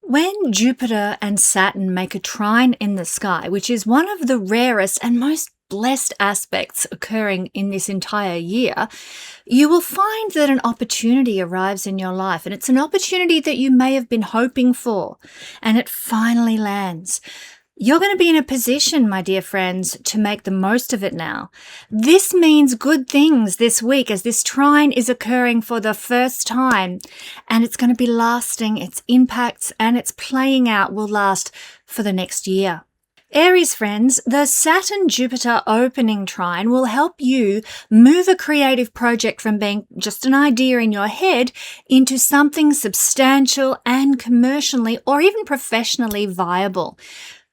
When Jupiter and Saturn make a trine in the sky, which is one of the rarest and most blessed aspects occurring in this entire year, you will find that an opportunity arrives in your life, and it's an opportunity that you may have been hoping for, and it finally lands. You're going to be in a position, my dear friends, to make the most of it now. This means good things this week as this trine is occurring for the first time, and it's going to be lasting. Its impacts and its playing out will last for the next year. Aries friends, the Saturn-Jupiter opening trine will help you move a creative project from being just an idea in your head into something substantial and commercially or even professionally viable.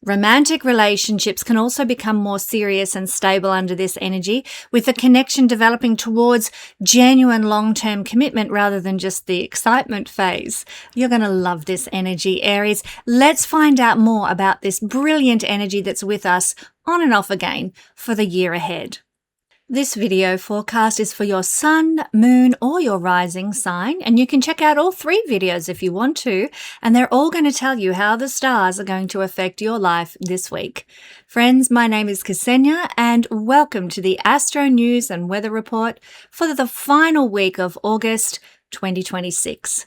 Romantic relationships can also become more serious and stable under this energy, with the connection developing towards genuine long-term commitment rather than just the excitement phase. You're going to love this energy, Aries. Let's find out more about this brilliant energy that's with us on and off again for the year ahead. This video forecast is for your sun, moon, or your rising sign, and you can check out all 3 videos if you want to, and they're all going to tell you how the stars are going to affect your life this week. Friends, my name is Kesenya, and welcome to the Astro News and Weather Report for the final week of August 2026.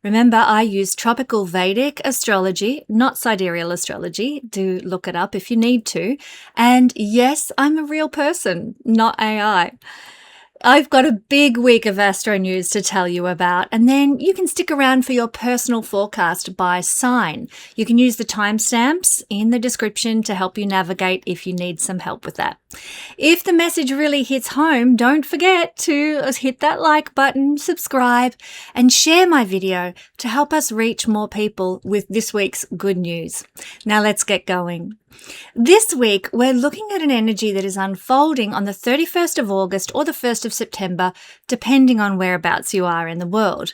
Remember, I use tropical Vedic astrology, not sidereal astrology. Do look it up if you need to. And yes, I'm a real person, not AI. I've got a big week of Astro News to tell you about, and then you can stick around for your personal forecast by sign. You can use the timestamps in the description to help you navigate if you need some help with that. If the message really hits home, don't forget to hit that like button, subscribe, and share my video to help us reach more people with this week's good news. Now let's get going. This week, we're looking at an energy that is unfolding on the 31st of August or the 1st of September, depending on whereabouts you are in the world.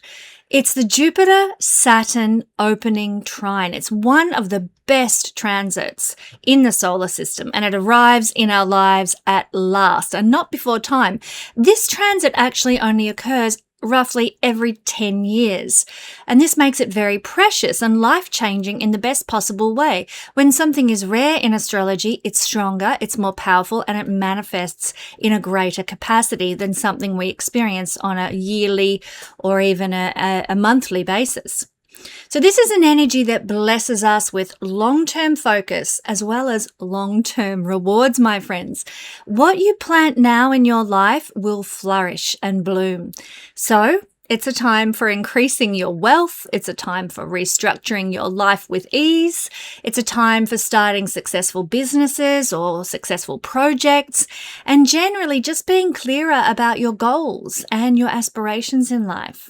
It's the Jupiter-Saturn opening trine. It's one of the best transits in the solar system, and it arrives in our lives at last, and not before time. This transit actually only occurs roughly every 10 years. And this makes it very precious and life-changing in the best possible way. When something is rare in astrology, it's stronger, it's more powerful, and it manifests in a greater capacity than something we experience on a yearly or even a monthly basis. So this is an energy that blesses us with long-term focus as well as long-term rewards, my friends. What you plant now in your life will flourish and bloom. So it's a time for increasing your wealth. It's a time for restructuring your life with ease. It's a time for starting successful businesses or successful projects, and generally just being clearer about your goals and your aspirations in life.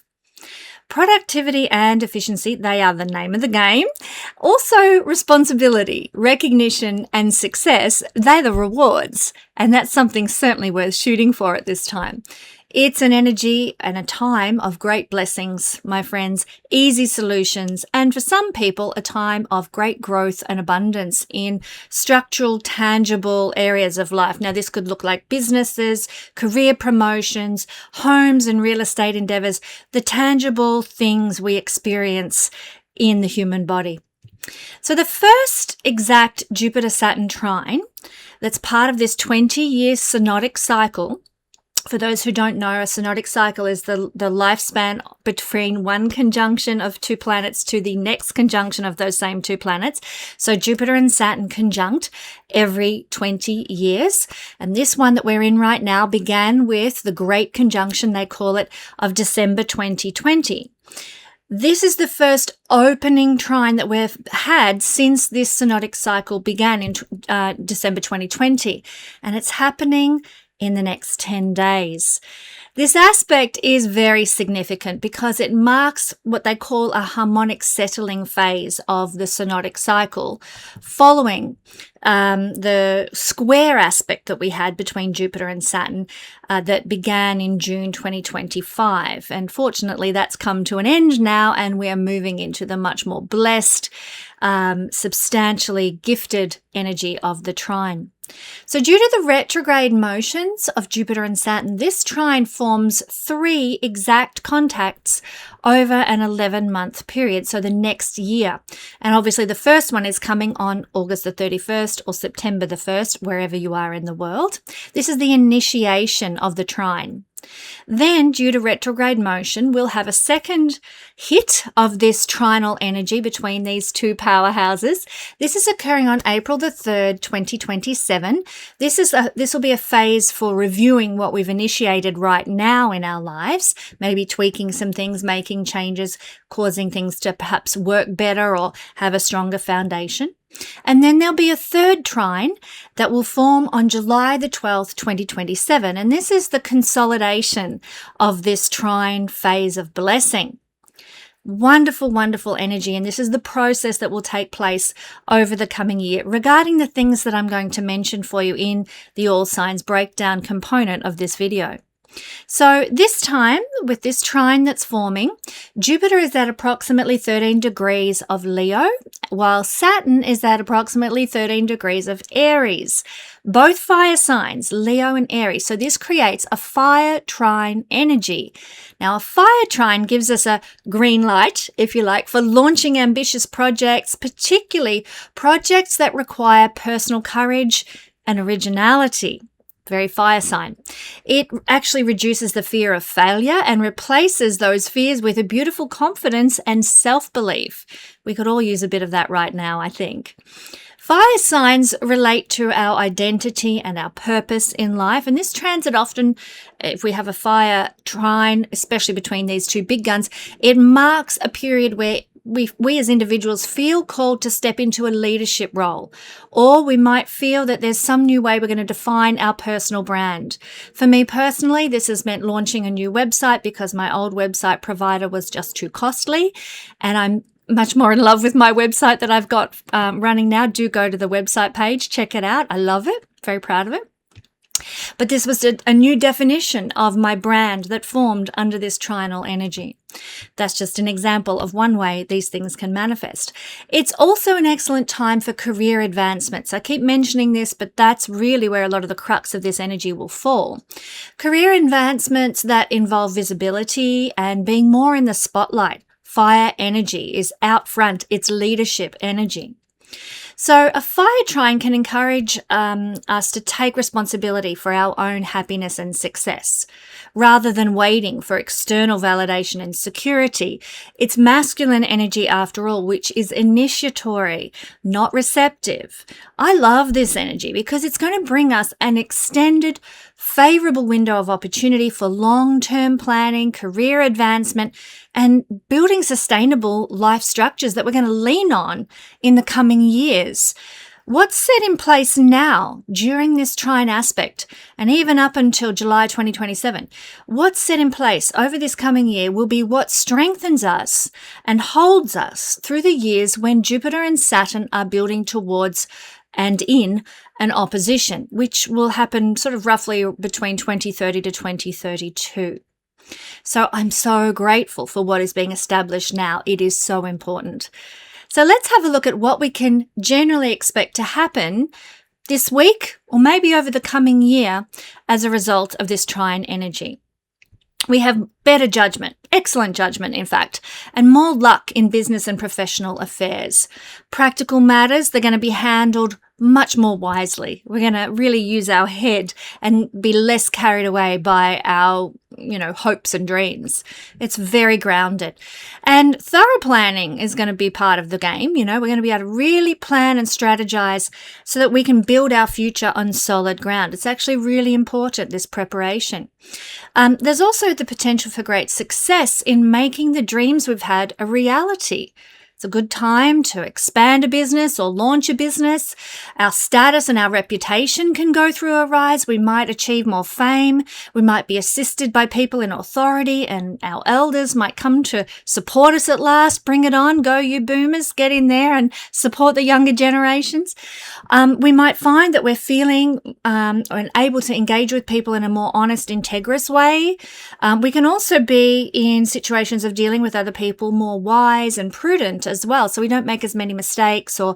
Productivity and efficiency, they are the name of the game. Also, responsibility, recognition, and success, they're the rewards. And that's something certainly worth shooting for at this time. It's an energy and a time of great blessings, my friends, easy solutions, and for some people, a time of great growth and abundance in structural, tangible areas of life. Now, this could look like businesses, career promotions, homes and real estate endeavors, the tangible things we experience in the human body. So the first exact Jupiter-Saturn trine that's part of this 20-year synodic cycle. For those who don't know, a synodic cycle is the lifespan between one conjunction of 2 planets to the next conjunction of those same 2 planets. So Jupiter and Saturn conjunct every 20 years. And this one that we're in right now began with the Great Conjunction, they call it, of December 2020. This is the first opening trine that we've had since this synodic cycle began in December 2020. And it's happening in the next 10 days. This aspect is very significant because it marks what they call a harmonic settling phase of the synodic cycle following the square aspect that we had between Jupiter and Saturn that began in June 2025. And fortunately, that's come to an end now, and we are moving into the much more blessed, substantially gifted energy of the trine. So due to the retrograde motions of Jupiter and Saturn, this trine forms 3 exact contacts over an 11-month period, so the next year. And obviously the first one is coming on August the 31st or September the 1st, wherever you are in the world. This is the initiation of the trine. Then, due to retrograde motion, we'll have a second hit of this trinal energy between these two powerhouses. This is occurring on April the 3rd, 2027. This will be a phase for reviewing what we've initiated right now in our lives, maybe tweaking some things, making changes, causing things to perhaps work better or have a stronger foundation. And then there'll be a third trine that will form on July the 12th, 2027. And this is the consolidation of this trine phase of blessing. Wonderful, wonderful energy. And this is the process that will take place over the coming year regarding the things that I'm going to mention for you in the all signs breakdown component of this video. So this time, with this trine that's forming, Jupiter is at approximately 13 degrees of Leo, while Saturn is at approximately 13 degrees of Aries. Both fire signs, Leo and Aries. So this creates a fire trine energy. Now, a fire trine gives us a green light, if you like, for launching ambitious projects, particularly projects that require personal courage and originality. Very fire sign. It actually reduces the fear of failure and replaces those fears with a beautiful confidence and self-belief. We could all use a bit of that right now, I think. Fire signs relate to our identity and our purpose in life. And this transit often, if we have a fire trine, especially between these two big guns, it marks a period where we as individuals feel called to step into a leadership role, or we might feel that there's some new way we're going to define our personal brand. For me personally, this has meant launching a new website because my old website provider was just too costly, and I'm much more in love with my website that I've got running now. Do go to the website page, check it out. I love it, very proud of it. But this was a new definition of my brand that formed under this trinal energy. That's just an example of one way these things can manifest. It's also an excellent time for career advancements. I keep mentioning this, but that's really where a lot of the crux of this energy will fall. Career advancements that involve visibility and being more in the spotlight. Fire energy is out front. It's leadership energy. So a fire trine can encourage us to take responsibility for our own happiness and success, rather than waiting for external validation and security. It's masculine energy after all, which is initiatory, not receptive. I love this energy because it's going to bring us an extended, favorable window of opportunity for long-term planning, career advancement, and building sustainable life structures that we're going to lean on in the coming years. What's set in place now during this trine aspect, and even up until July 2027, what's set in place over this coming year will be what strengthens us and holds us through the years when Jupiter and Saturn are building towards and in an opposition, which will happen sort of roughly between 2030 to 2032. So I'm so grateful for what is being established now. It is so important. So let's have a look at what we can generally expect to happen this week or maybe over the coming year as a result of this trine energy. We have better judgment, excellent judgment, in fact, and more luck in business and professional affairs. Practical matters, they're going to be handled much more wisely. We're going to really use our head and be less carried away by our, hopes and dreams. It's very grounded. And thorough planning is going to be part of the game. We're going to be able to really plan and strategize so that we can build our future on solid ground. It's actually really important, this preparation. There's also the potential for great success in making the dreams we've had a reality. It's a good time to expand a business or launch a business. Our status and our reputation can go through a rise. We might achieve more fame. We might be assisted by people in authority, and our elders might come to support us at last. Bring it on. Go, you boomers. Get in there and support the younger generations. We might find that we're feeling and able to engage with people in a more honest, integrous way. We can also be in situations of dealing with other people more wise and prudent as well, so we don't make as many mistakes or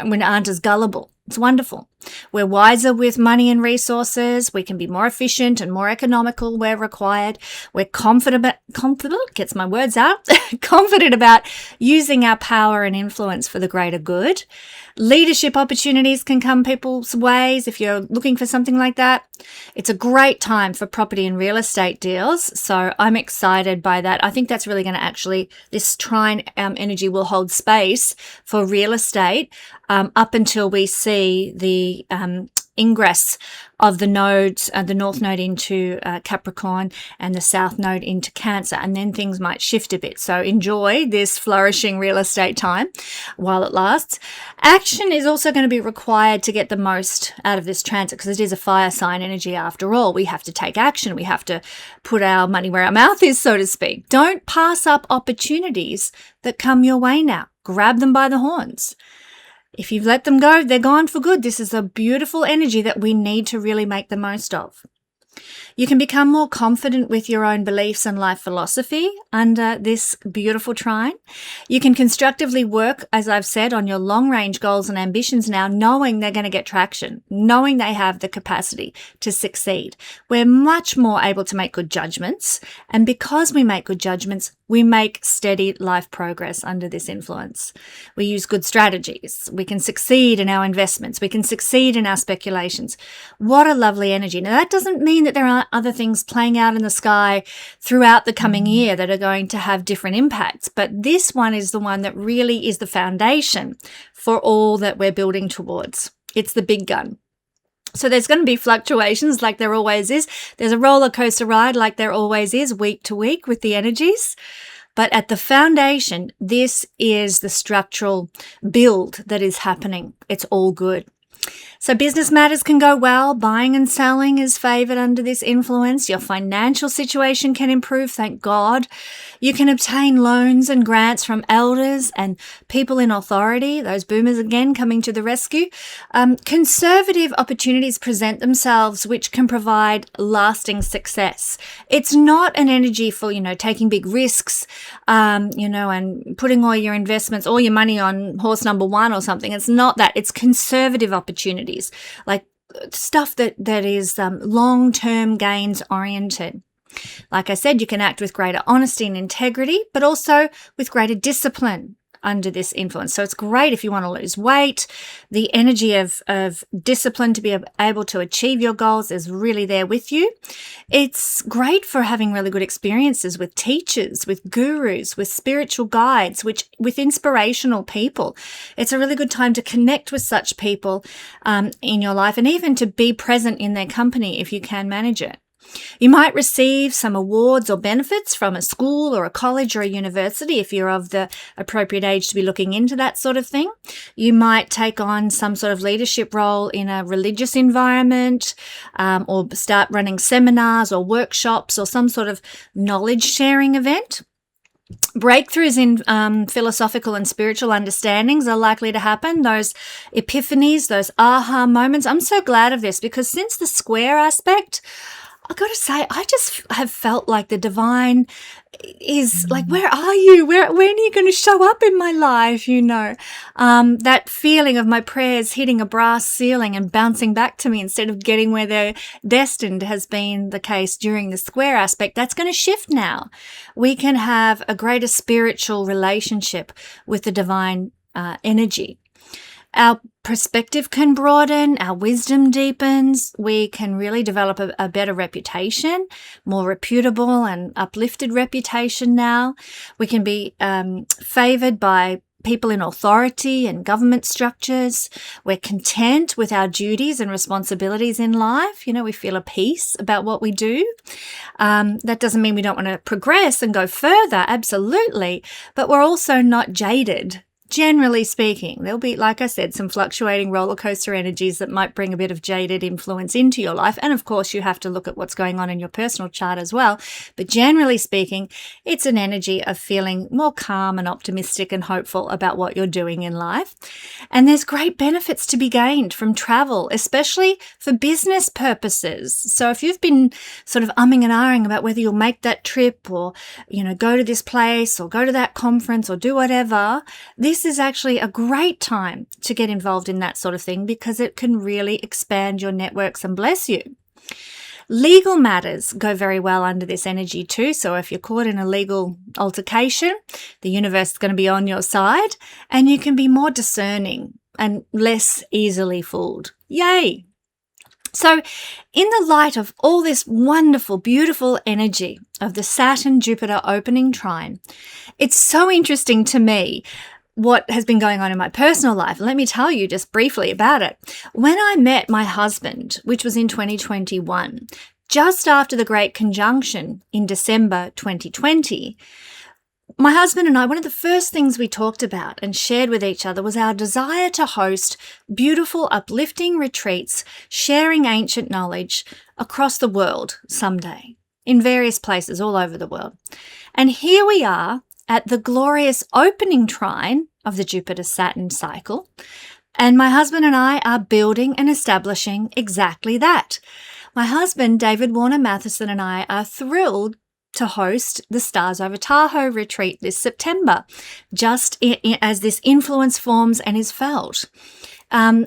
we aren't as gullible. It's wonderful. We're wiser with money and resources. We can be more efficient and more economical where required. We're confident, gets my words out, confident about using our power and influence for the greater good. Leadership opportunities can come people's ways if you're looking for something like that. It's a great time for property and real estate deals. So I'm excited by that. I think that's really going to this trine energy will hold space for real estate up until we see the ingress of the nodes, the north node into Capricorn and the south node into Cancer, and then things might shift a bit. So enjoy this flourishing real estate time while it lasts. Action is also going to be required to get the most out of this transit because it is a fire sign energy after all. We have to take action. We have to put our money where our mouth is, so to speak. Don't pass up opportunities that come your way now. Grab them by the horns. If you've let them go, they're gone for good. This is a beautiful energy that we need to really make the most of. You can become more confident with your own beliefs and life philosophy under this beautiful trine. You can constructively work, as I've said, on your long-range goals and ambitions now, knowing they're going to get traction, knowing they have the capacity to succeed. We're much more able to make good judgments, and because we make good judgments, we make steady life progress under this influence. We use good strategies. We can succeed in our investments. We can succeed in our speculations. What a lovely energy. Now, that doesn't mean that there aren't other things playing out in the sky throughout the coming year that are going to have different impacts. But this one is the one that really is the foundation for all that we're building towards. It's the big gun. So there's going to be fluctuations like there always is. There's a roller coaster ride like there always is week to week with the energies. But at the foundation, this is the structural build that is happening. It's all good. So business matters can go well. Buying and selling is favored under this influence. Your financial situation can improve, thank God. You can obtain loans and grants from elders and people in authority, those boomers again coming to the rescue. Conservative opportunities present themselves which can provide lasting success. It's not an energy for, taking big risks, and putting all your investments, all your money on horse number one or something. It's not that. It's conservative opportunities, like stuff that is long-term gains oriented. Like I said, you can act with greater honesty and integrity, but also with greater discipline under this influence. So it's great if you want to lose weight. The energy of discipline to be able to achieve your goals is really there with you. It's great for having really good experiences with teachers, with gurus, with spiritual guides, with inspirational people. It's a really good time to connect with such people in your life and even to be present in their company if you can manage it. You might receive some awards or benefits from a school or a college or a university if you're of the appropriate age to be looking into that sort of thing. You might take on some sort of leadership role in a religious environment or start running seminars or workshops or some sort of knowledge sharing event. Breakthroughs in philosophical and spiritual understandings are likely to happen. Those epiphanies, those aha moments. I'm so glad of this because since the square aspect, I've got to say, I just have felt like the divine is like, where are you? When are you going to show up in my life? That feeling of my prayers hitting a brass ceiling and bouncing back to me instead of getting where they're destined has been the case during the square aspect. That's going to shift now. We can have a greater spiritual relationship with the divine energy. Our perspective can broaden, our wisdom deepens, we can really develop a better reputation, more reputable and uplifted reputation now. We can be favoured by people in authority and government structures. We're content with our duties and responsibilities in life. We feel at peace about what we do. That doesn't mean we don't want to progress and go further, absolutely, but we're also not jaded. Generally speaking, there'll be, like I said, some fluctuating roller coaster energies that might bring a bit of jaded influence into your life. And of course, you have to look at what's going on in your personal chart as well. But generally speaking, it's an energy of feeling more calm and optimistic and hopeful about what you're doing in life. And there's great benefits to be gained from travel, especially for business purposes. So if you've been sort of umming and ahhing about whether you'll make that trip or, go to this place or go to that conference or do whatever, this this is actually a great time to get involved in that sort of thing because it can really expand your networks and bless you. Legal matters go very well under this energy too. So if you're caught in a legal altercation, the universe is going to be on your side and you can be more discerning and less easily fooled. Yay! So in the light of all this wonderful, beautiful energy of the Saturn-Jupiter opening trine, it's so interesting to me what has been going on in my personal life. Let me tell you just briefly about it. When I met my husband, which was in 2021, just after the Great Conjunction in December 2020, my husband and I, one of the first things we talked about and shared with each other was our desire to host beautiful, uplifting retreats, sharing ancient knowledge across the world someday, in various places all over the world. And here we are at the glorious opening trine of the Jupiter-Saturn cycle, and my husband and I are building and establishing exactly that. My husband, David Warner Matheson, and I are thrilled to host the Stars Over Tahoe retreat this September, just as this influence forms and is felt.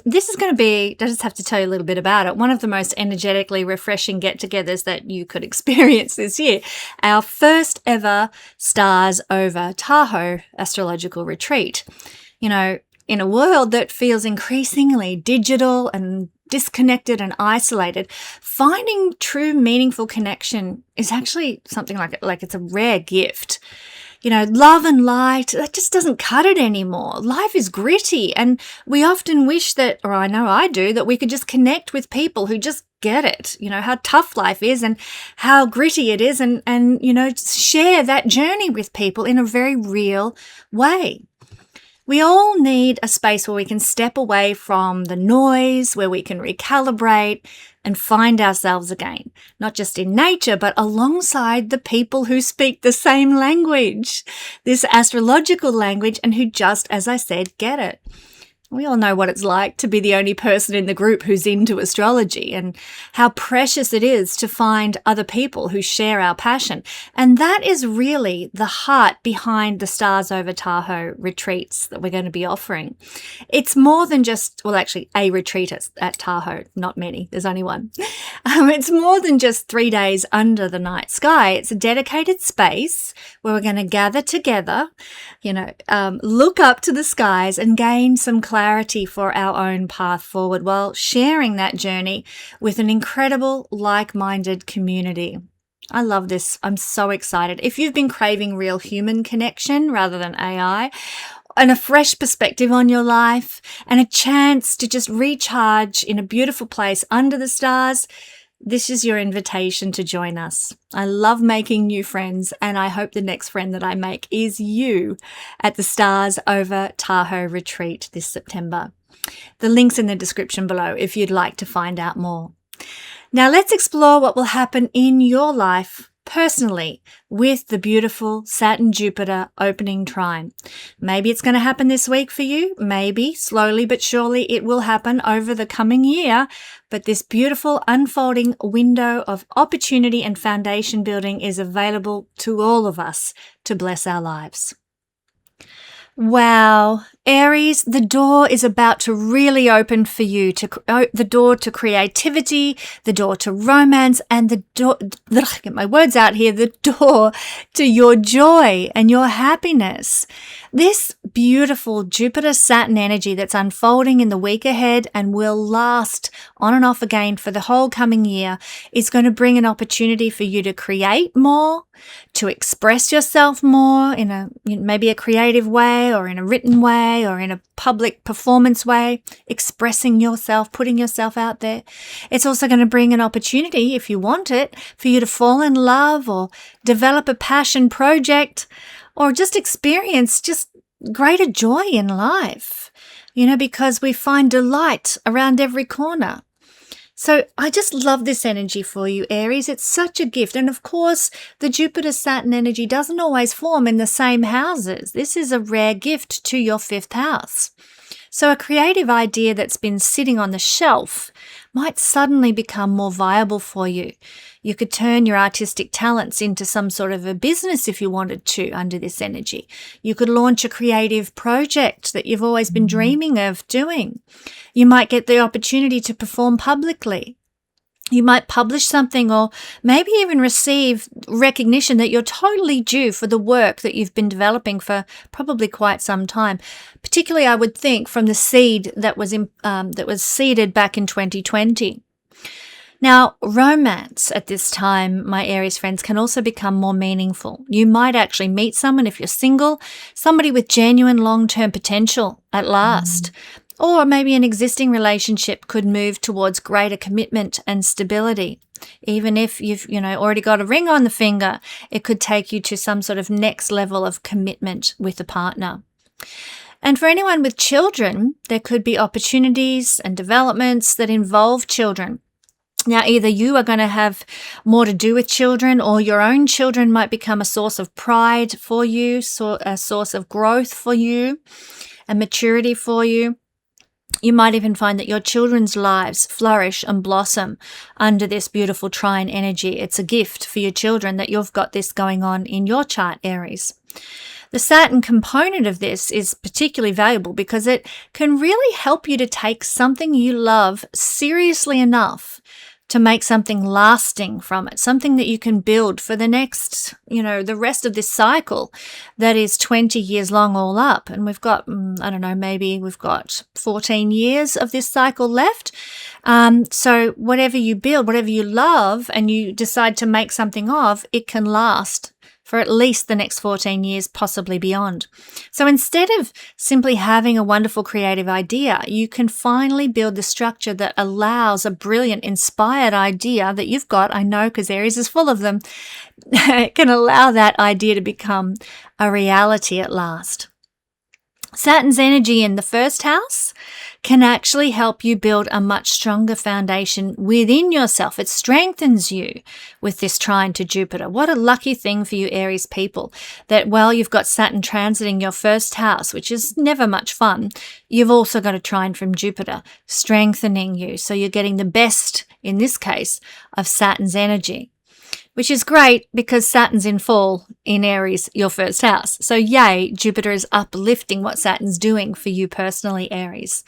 This is going to be, I just have to tell you a little bit about it, one of the most energetically refreshing get-togethers that you could experience this year. Our first ever Stars Over Tahoe astrological retreat. You know, in a world that feels increasingly digital and disconnected and isolated, finding true meaningful connection is actually something like it's a rare gift. You know, love and light, that just doesn't cut it anymore. Life is gritty, and we often wish that, or I know I do, that we could just connect with people who just get it, you know, how tough life is and how gritty it is, and you know, share that journey with people in a very real way. We all need a space where we can step away from the noise, where we can recalibrate and find ourselves again, not just in nature, but alongside the people who speak the same language, this astrological language, and who just, as I said, get it. We all know what it's like to be the only person in the group who's into astrology, and how precious it is to find other people who share our passion. And that is really the heart behind the Stars Over Tahoe retreats that we're going to be offering. It's more than just, well, actually a retreat at Tahoe, not many, there's only one. It's more than just 3 days under the night sky. It's a dedicated space where we're going to gather together, you know, look up to the skies and gain some clarity for our own path forward while sharing that journey with an incredible like-minded community. I love this. I'm so excited. If you've been craving real human connection rather than AI, and a fresh perspective on your life, and a chance to just recharge in a beautiful place under the stars, this is your invitation to join us. I love making new friends, and I hope the next friend that I make is you at the Stars Over Tahoe retreat this September. The link's in the description below if you'd like to find out more. Now let's explore what will happen in your life personally with the beautiful Saturn-Jupiter opening trine. Maybe it's going to happen this week for you. Maybe slowly but surely it will happen over the coming year. But this beautiful unfolding window of opportunity and foundation building is available to all of us to bless our lives. Wow, Aries, the door is about to really open for you, the door to creativity, the door to romance, and the door, get my words out here, the door to your joy and your happiness. This beautiful Jupiter-Saturn energy that's unfolding in the week ahead and will last on and off again for the whole coming year is going to bring an opportunity for you to create more, to express yourself more in maybe a creative way or in a written way or in a public performance way, expressing yourself, putting yourself out there. It's also going to bring an opportunity, if you want it, for you to fall in love or develop a passion project or just experience just greater joy in life, because we find delight around every corner. So I just love this energy for you, Aries. It's such a gift. And of course, the Jupiter-Saturn energy doesn't always form in the same houses. This is a rare gift to your 5th house. So a creative idea that's been sitting on the shelf might suddenly become more viable for you. You could turn your artistic talents into some sort of a business if you wanted to under this energy. You could launch a creative project that you've always been dreaming of doing. You might get the opportunity to perform publicly. You might publish something or maybe even receive recognition that you're totally due for the work that you've been developing for probably quite some time. Particularly, I would think, from the seed that was seeded back in 2020. Now, romance at this time, my Aries friends, can also become more meaningful. You might actually meet someone, if you're single, somebody with genuine long-term potential at last. Or maybe an existing relationship could move towards greater commitment and stability. Even if you've, already got a ring on the finger, it could take you to some sort of next level of commitment with a partner. And for anyone with children, there could be opportunities and developments that involve children. Now, either you are going to have more to do with children, or your own children might become a source of pride for you, a source of growth for you, and maturity for you. You might even find that your children's lives flourish and blossom under this beautiful trine energy. It's a gift for your children that you've got this going on in your chart, Aries. The Saturn component of this is particularly valuable because it can really help you to take something you love seriously enough to make something lasting from it, something that you can build for the next, the rest of this cycle that is 20 years long all up. And we've got, maybe we've got 14 years of this cycle left. So whatever you build, whatever you love and you decide to make something of, it can last for at least the next 14 years, possibly beyond. So instead of simply having a wonderful creative idea, you can finally build the structure that allows a brilliant, inspired idea that you've got, I know because Aries is full of them, it can allow that idea to become a reality at last. Saturn's energy in the first house can actually help you build a much stronger foundation within yourself. It strengthens you with this trine to Jupiter. What a lucky thing for you Aries people that while you've got Saturn transiting your first house, which is never much fun, you've also got a trine from Jupiter strengthening you. So you're getting the best, in this case, of Saturn's energy, which is great because Saturn's in fall in Aries, your first house. So yay, Jupiter is uplifting what Saturn's doing for you personally, Aries.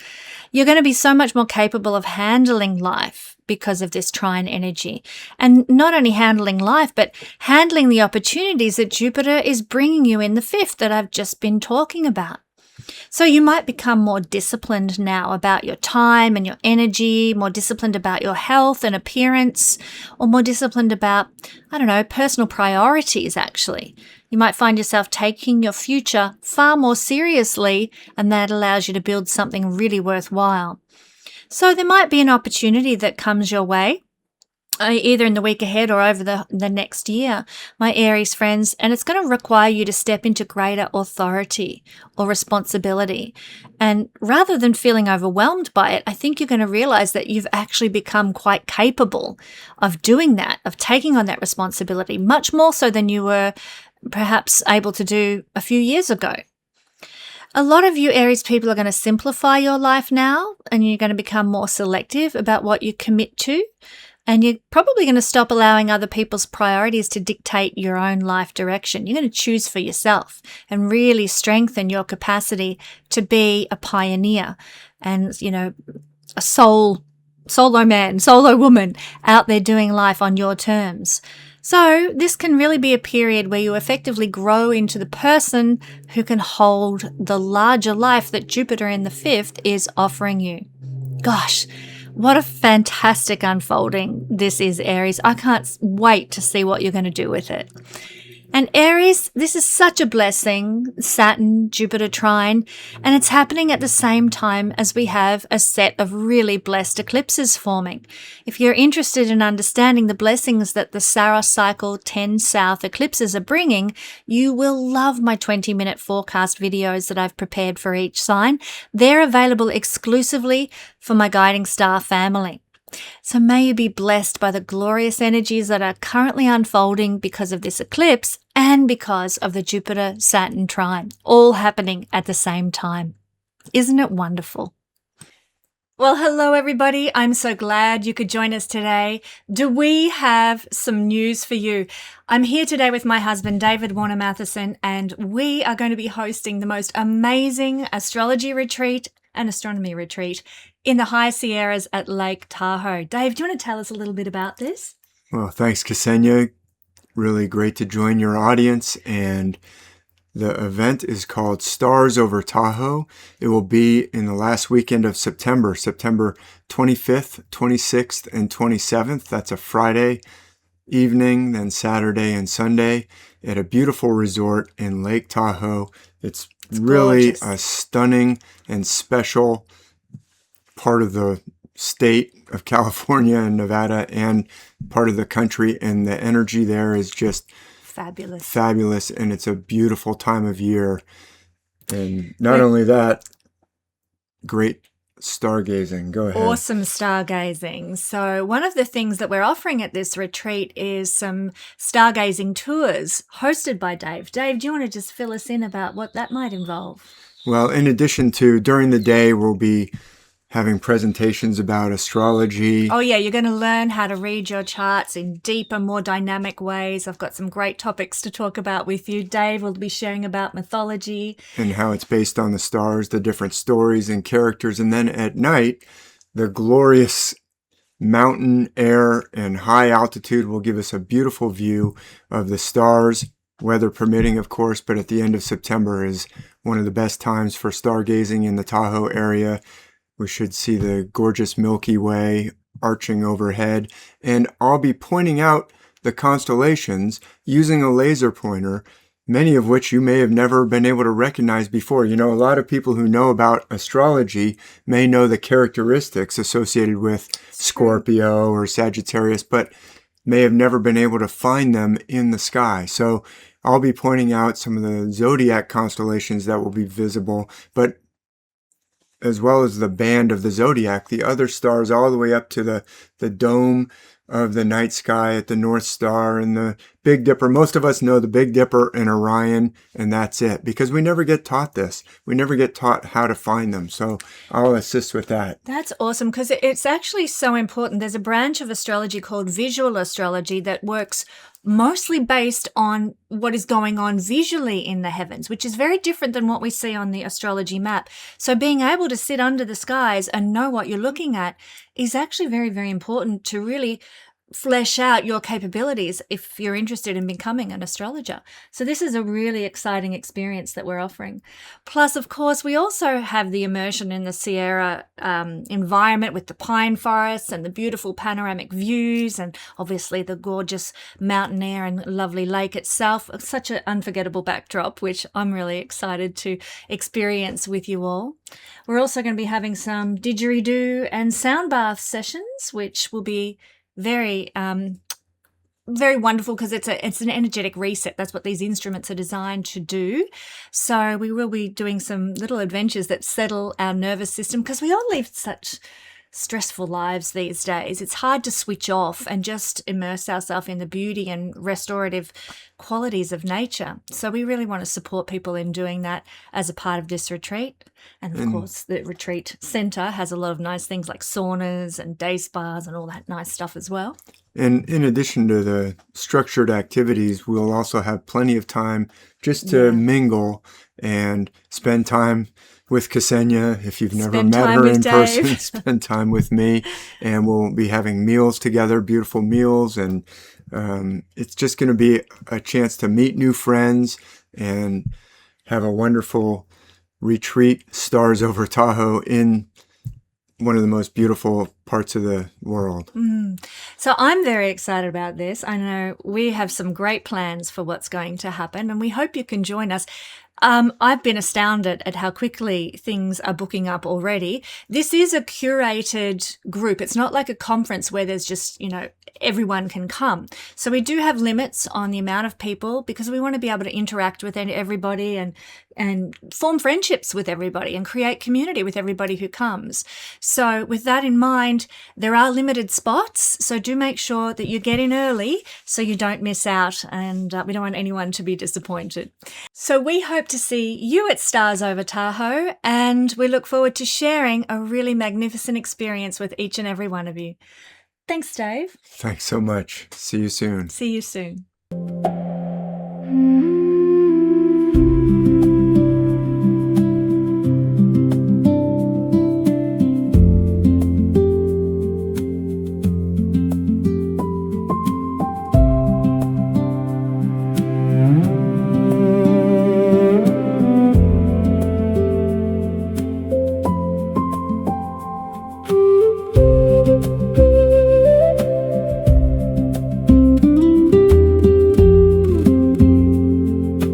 You're going to be so much more capable of handling life because of this trine energy. And not only handling life, but handling the opportunities that Jupiter is bringing you in the fifth that I've just been talking about. So you might become more disciplined now about your time and your energy, more disciplined about your health and appearance, or more disciplined about, personal priorities actually. You might find yourself taking your future far more seriously, and that allows you to build something really worthwhile. So there might be an opportunity that comes your way, either in the week ahead or over the next year, my Aries friends, and it's going to require you to step into greater authority or responsibility. And rather than feeling overwhelmed by it, I think you're going to realize that you've actually become quite capable of doing that, of taking on that responsibility, much more so than you were perhaps able to do a few years ago. A lot of you Aries people are going to simplify your life now, and you're going to become more selective about what you commit to. And you're probably going to stop allowing other people's priorities to dictate your own life direction. You're going to choose for yourself and really strengthen your capacity to be a pioneer and, a solo man, solo woman out there doing life on your terms. So this can really be a period where you effectively grow into the person who can hold the larger life that Jupiter in the fifth is offering you. Gosh, what a fantastic unfolding this is, Aries. I can't wait to see what you're going to do with it. And Aries, this is such a blessing, Saturn, Jupiter trine, and it's happening at the same time as we have a set of really blessed eclipses forming. If you're interested in understanding the blessings that the Saros cycle 10 South eclipses are bringing, you will love my 20-minute forecast videos that I've prepared for each sign. They're available exclusively for my Guiding Star family. So may you be blessed by the glorious energies that are currently unfolding because of this eclipse and because of the Jupiter-Saturn trine, all happening at the same time. Isn't it wonderful? Well, hello, everybody. I'm so glad you could join us today. Do we have some news for you? I'm here today with my husband, David Warner Matheson, and we are going to be hosting the most amazing astrology retreat and astronomy retreat in the high Sierras at Lake Tahoe. Dave, do you want to tell us a little bit about this? Well, thanks, Kesenya. Really great to join your audience. And the event is called Stars Over Tahoe. It will be in the last weekend of September, September 25th, 26th, and 27th. That's a Friday evening, then Saturday and Sunday at a beautiful resort in Lake Tahoe. It's really gorgeous. a stunning and special part of the state of California and Nevada and part of the country. And the energy there is just fabulous, and it's a beautiful time of year. And not only that, great stargazing. Go ahead. Awesome stargazing. So one of the things that we're offering at this retreat is some stargazing tours hosted by Dave. Dave, do you want to just fill us in about what that might involve? Well, in addition to during the day, we'll be having presentations about astrology. Oh, yeah, you're going to learn how to read your charts in deeper, more dynamic ways. I've got some great topics to talk about with you. Dave will be sharing about mythology. And how it's based on the stars, the different stories and characters. And then at night, the glorious mountain air and high altitude will give us a beautiful view of the stars, weather permitting, of course, but at the end of September is one of the best times for stargazing in the Tahoe area. We should see the gorgeous Milky Way arching overhead, and I'll be pointing out the constellations using a laser pointer, many of which you may have never been able to recognize before. You know, a lot of people who know about astrology may know the characteristics associated with Scorpio or Sagittarius, but may have never been able to find them in the sky. So I'll be pointing out some of the zodiac constellations that will be visible, but as well as the band of the zodiac, the other stars all the way up to the dome of the night sky at the North Star and the Big Dipper. Most of us know the Big Dipper and Orion, and that's it, because we never get taught this. We never get taught how to find them. So I'll assist with that. That's awesome, because it's actually so important. There's a branch of astrology called visual astrology that works mostly based on what is going on visually in the heavens, which is very different than what we see on the astrology map. So being able to sit under the skies and know what you're looking at is actually very, very important to really flesh out your capabilities if you're interested in becoming an astrologer. So this is a really exciting experience that we're offering. Plus, of course, we also have the immersion in the Sierra environment with the pine forests and the beautiful panoramic views and obviously the gorgeous mountain air and lovely lake itself. Such an unforgettable backdrop, which I'm really excited to experience with you all. We're also going to be having some didgeridoo and sound bath sessions, which will be very wonderful because it's an energetic reset. That's what these instruments are designed to do. So we will be doing some little adventures that settle our nervous system, because we all live such stressful lives these days. It's hard to switch off and just immerse ourselves in the beauty and restorative qualities of nature. So we really want to support people in doing that as a part of this retreat. And of course, the retreat center has a lot of nice things like saunas and day spas and all that nice stuff as well. And in addition to the structured activities, we'll also have plenty of time just to mingle and spend time with Kesenya. If you've never met her in person, spend time with me. And we'll be having meals together, beautiful meals. And it's just going to be a chance to meet new friends and have a wonderful retreat, Stars Over Tahoe, in one of the most beautiful parts of the world. So I'm very excited about this. I know we have some great plans for what's going to happen, and we hope you can join us. I've been astounded at how quickly things are booking up already. This is a curated group. It's not like a conference where there's just, everyone can come. So we do have limits on the amount of people because we want to be able to interact with everybody and and form friendships with everybody and create community with everybody who comes. So with that in mind, there are limited spots, so do make sure that you get in early so you don't miss out, and we don't want anyone to be disappointed. So we hope to see you at Stars Over Tahoe, and we look forward to sharing a really magnificent experience with each and every one of you. Thanks, Dave. Thanks so much. See you soon. See you soon.